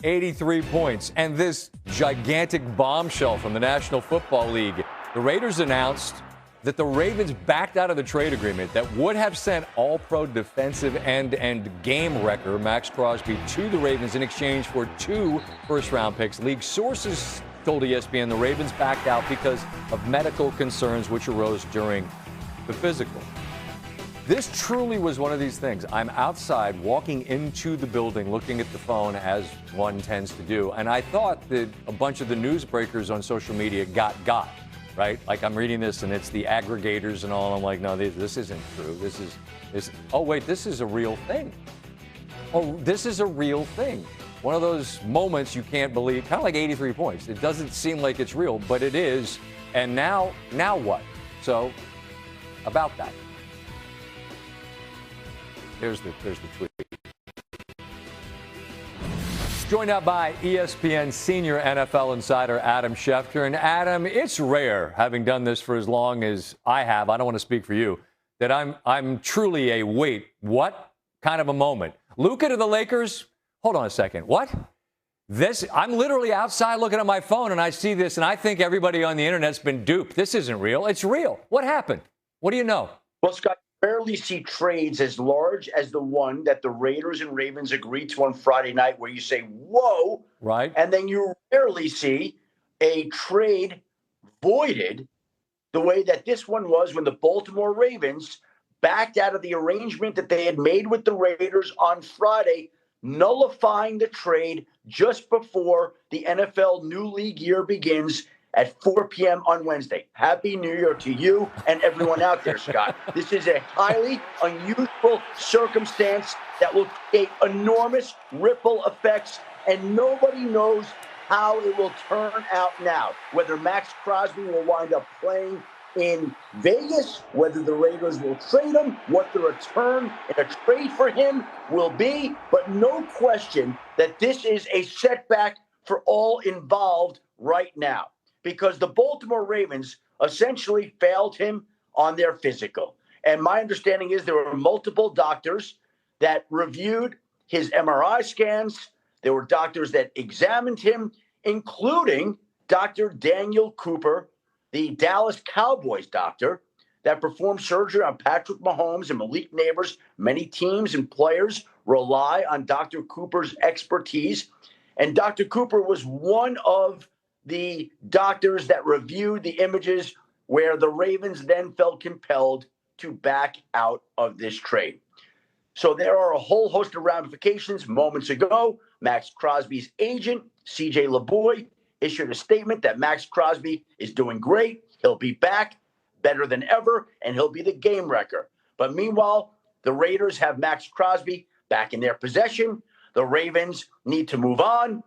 83 points. And this gigantic bombshell from the National Football League. The Raiders announced that the Ravens backed out of the trade agreement that would have sent all-pro defensive end and game wrecker Maxx Crosby to the Ravens in exchange for 2 first-round picks. League sources told ESPN the Ravens backed out because of medical concerns which arose during the physical. This truly was one of these things. I'm outside walking into the building looking at the phone as one tends to do, and I thought that a bunch of the newsbreakers on social media got. Right? Like I'm reading this and it's the aggregators and all. And I'm like, no, this isn't true. Oh, wait, this is a real thing. Oh, this is a real thing. One of those moments you can't believe, kind of like 83 points. It doesn't seem like it's real, but it is. And now what? So about that. There's the tweet. Joined now by ESPN senior NFL insider Adam Schefter. And Adam, it's rare, having done this for as long as I have, I don't want to speak for you, that I'm truly a wait, what kind of a moment. Luka to the Lakers? Hold on a second. What? I'm literally outside looking at my phone and I see this and I think everybody on the internet's been duped. This isn't real. It's real. What happened? What do you know? Well, Scott, rarely see trades as large as the one that the Raiders and Ravens agreed to on Friday night where you say, whoa. Right. And then you rarely see a trade voided the way that this one was when the Baltimore Ravens backed out of the arrangement that they had made with the Raiders on Friday, nullifying the trade just before the NFL new league year begins at 4 p.m. on Wednesday. Happy New Year to you and everyone out there, Scott. This is a highly unusual circumstance that will create enormous ripple effects, and nobody knows how it will turn out now. Whether Maxx Crosby will wind up playing in Vegas, whether the Raiders will trade him, what the return in a trade for him will be, but no question that this is a setback for all involved right now, because the Baltimore Ravens essentially failed him on their physical. And my understanding is there were multiple doctors that reviewed his MRI scans. There were doctors that examined him, including Dr. Daniel Cooper, the Dallas Cowboys doctor that performed surgery on Patrick Mahomes and Malik Neighbors. Many teams and players rely on Dr. Cooper's expertise. And Dr. Cooper was one of the doctors that reviewed the images where the Ravens then felt compelled to back out of this trade. So there are a whole host of ramifications. Moments ago, Maxx Crosby's agent, CJ LeBoy, issued a statement that Maxx Crosby is doing great. He'll be back better than ever, and he'll be the game wrecker. But meanwhile, the Raiders have Maxx Crosby back in their possession. The Ravens need to move on,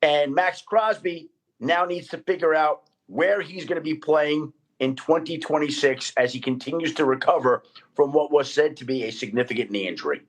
and Maxx Crosby now needs to figure out where he's going to be playing in 2026 as he continues to recover from what was said to be a significant knee injury.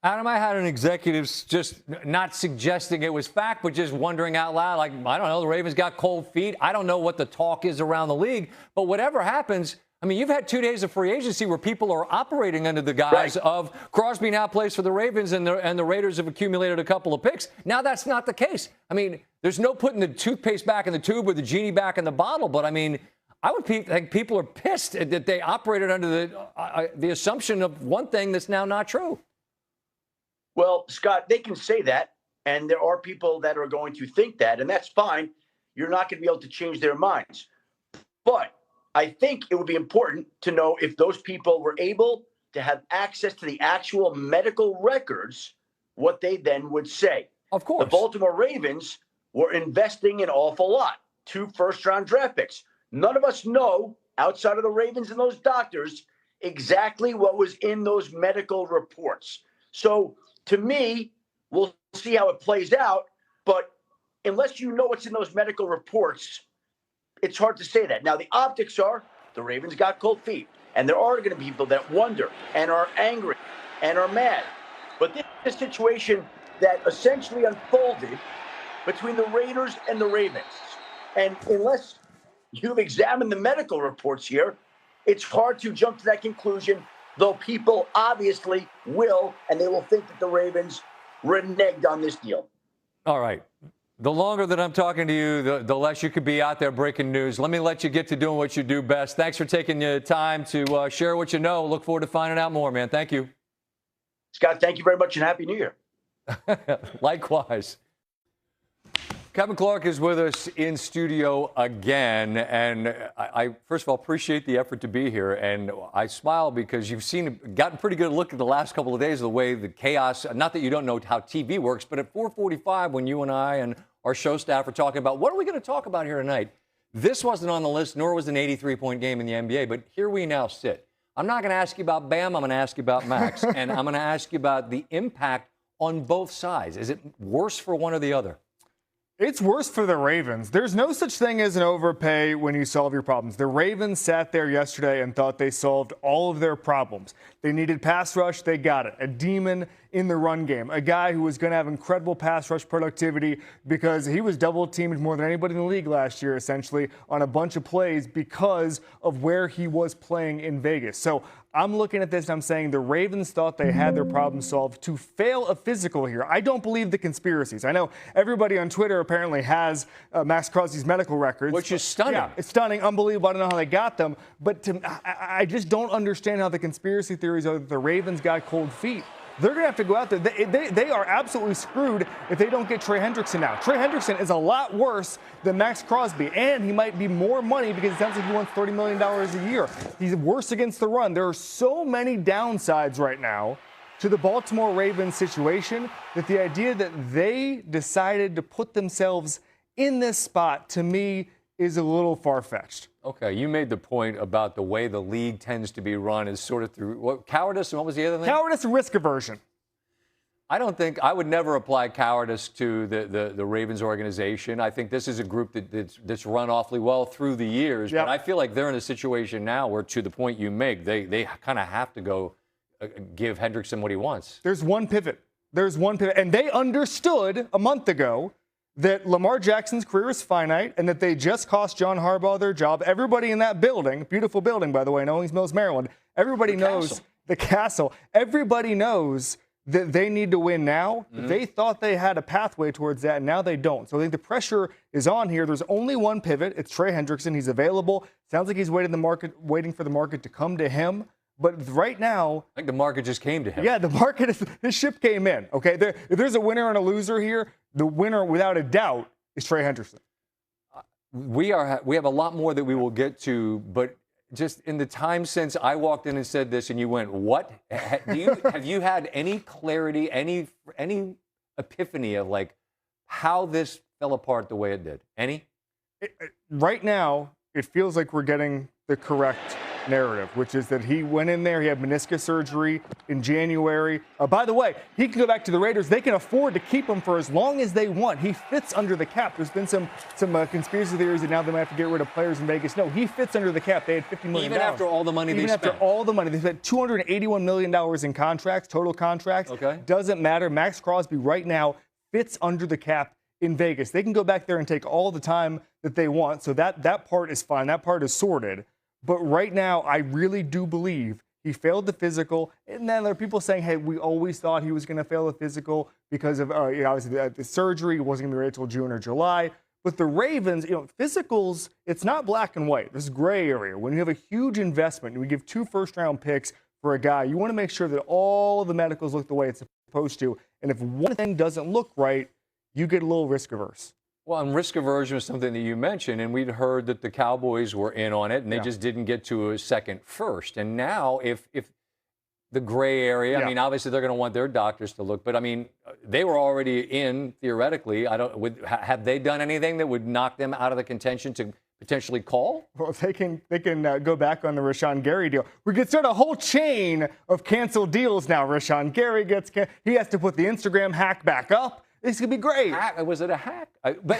Adam, I had an executive just not suggesting it was fact, but just wondering out loud, like, I don't know, the Ravens got cold feet. I don't know what the talk is around the league, but whatever happens, I mean, you've had 2 days of free agency where people are operating under the guise of Crosby now plays for the Ravens and the Raiders have accumulated a couple of picks. Now that's not the case. I mean, there's no putting the toothpaste back in the tube or the genie back in the bottle, but I mean, I would think people are pissed that they operated under the assumption of one thing that's now not true. Well, Scott, they can say that, and there are people that are going to think that, and that's fine. You're not going to be able to change their minds. But I think it would be important to know if those people were able to have access to the actual medical records, what they then would say. Of course. The Baltimore Ravens were investing an awful lot, 2 first-round draft picks. None of us know, outside of the Ravens and those doctors, exactly what was in those medical reports. So, to me, we'll see how it plays out, but unless you know what's in those medical reports, it's hard to say that. Now, the optics are the Ravens got cold feet, and there are going to be people that wonder and are angry and are mad. But this is a situation that essentially unfolded between the Raiders and the Ravens. And unless you've examined the medical reports here, it's hard to jump to that conclusion, though people obviously will, and they will think that the Ravens reneged on this deal. All right. The longer that I'm talking to you, the less you could be out there breaking news. Let me let you get to doing what you do best. Thanks for taking the time to share what you know. Look forward to finding out more, man. Thank you. Scott, thank you very much and Happy New Year. Likewise. Kevin Clark is with us in studio again, and I first of all appreciate the effort to be here, and I smile because you've gotten a pretty good look at the last couple of days of the way the chaos, not that you don't know how TV works, but at 4:45 when you and I and our show staff are talking about what are we going to talk about here tonight, this wasn't on the list, nor was an 83-point game in the NBA, but here we now sit. I'm not going to ask you about Bam, I'm going to ask you about Max, and I'm going to ask you about the impact on both sides. Is it worse for one or the other? It's worse for the Ravens. There's no such thing as an overpay when you solve your problems. The Ravens sat there yesterday and thought they solved all of their problems. They needed pass rush. They got it. A demon in the run game. A guy who was going to have incredible pass rush productivity because he was double teamed more than anybody in the league last year, essentially, on a bunch of plays because of where he was playing in Vegas. So I'm looking at this and I'm saying the Ravens thought they had their problem solved to fail a physical here. I don't believe the conspiracies. I know everybody on Twitter apparently has Maxx Crosby's medical records. Which is stunning. Yeah, it's stunning, unbelievable. I don't know how they got them. But I just don't understand how the conspiracy theories are that the Ravens got cold feet. They're going to have to go out there. They are absolutely screwed if they don't get Trey Hendrickson now. Trey Hendrickson is a lot worse than Maxx Crosby, and he might be more money because it sounds like he wants $30 million a year. He's worse against the run. There are so many downsides right now to the Baltimore Ravens situation that the idea that they decided to put themselves in this spot, to me, is a little far-fetched. Okay, you made the point about the way the league tends to be run is sort of through cowardice, and what was the other thing? Cowardice and risk aversion. I would never apply cowardice to the Ravens organization. I think this is a group that's run awfully well through the years, Yep. but I feel like they're in a situation now where, to the point you make, they kind of have to go give Hendrickson what he wants. There's one pivot. And they understood a month ago that Lamar Jackson's career is finite and that they just cost John Harbaugh their job. Everybody in that building, beautiful building, by the way, in Owings Mills, Maryland, everybody knows the castle. Everybody knows that they need to win now. Mm-hmm. They thought they had a pathway towards that, and now they don't. So I think the pressure is on here. There's only one pivot. It's Trey Hendrickson. He's available. Sounds like he's waiting for the market to come to him. But right now, I think the market just came to him. Yeah, the ship came in. Okay, if there's a winner and a loser here, the winner, without a doubt, is Trey Hendrickson. We have a lot more that we will get to, but just in the time since I walked in and said this, and you went, "What?" Have you had any clarity, any epiphany of like how this fell apart the way it did? Any? Right now, it feels like we're getting the correct narrative, which is that he went in there, he had meniscus surgery in January. By the way, he can go back to the Raiders. They can afford to keep him for as long as they want. He fits under the cap. There's been some conspiracy theories that now they might have to get rid of players in Vegas. No, he fits under the cap. They had $50 million. Even after all the money they spent. Even after all the money. They spent $281 million in contracts, total contracts. Okay. Doesn't matter. Maxx Crosby right now fits under the cap in Vegas. They can go back there and take all the time that they want. So that part is fine. That part is sorted. But right now, I really do believe he failed the physical. And then there are people saying, hey, we always thought he was going to fail the physical because of obviously the surgery. He wasn't going to be ready until June or July. But the Ravens, physicals, it's not black and white. This is gray area. When you have a huge investment, and we give 2 first-round picks for a guy, you want to make sure that all of the medicals look the way it's supposed to. And if one thing doesn't look right, you get a little risk averse. Well, and risk aversion was something that you mentioned, and we'd heard that the Cowboys were in on it, and they just didn't get to a second first. And now, if the gray area, I mean, obviously they're going to want their doctors to look, but I mean, they were already in theoretically. Have they done anything that would knock them out of the contention to potentially call? Well, they can go back on the Rashawn Gary deal. We could start a whole chain of canceled deals now. Rashawn Gary he has to put the Instagram hack back up. This could be great. Was it a hack? But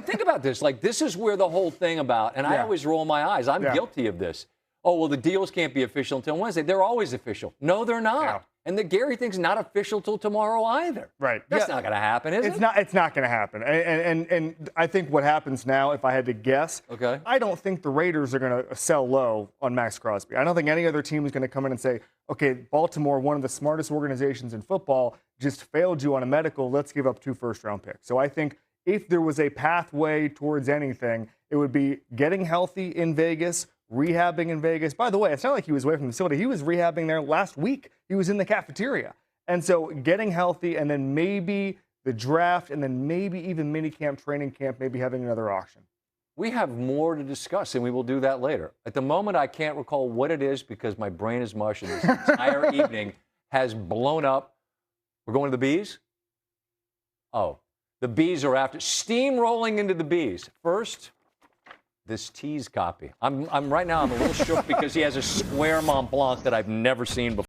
think about this. Like, this is where the whole thing about, and I always roll my eyes. I'm guilty of this. Oh, well, the deals can't be official until Wednesday. They're always official. No, they're not. And the Gary thing's not official till tomorrow either. Right. That's not going to happen, is it? It's not going to happen. And I think what happens now, if I had to guess, okay, I don't think the Raiders are going to sell low on Maxx Crosby. I don't think any other team is going to come in and say, okay, Baltimore, one of the smartest organizations in football, just failed you on a medical. Let's give up 2 first-round picks. So I think if there was a pathway towards anything, it would be getting healthy in Vegas, rehabbing in Vegas. By the way, it's not like he was away from the facility. He was rehabbing there last week. He was in the cafeteria. And so getting healthy, and then maybe the draft, and then maybe even minicamp, training camp, maybe having another auction. We have more to discuss, and we will do that later. At the moment, I can't recall what it is because my brain is mush, and this entire evening has blown up. We're going to the Bees? Oh, the Bees are after steamrolling into the Bees. First, this tease copy. I'm right now, I'm a little shook because he has a square Mont Blanc that I've never seen before.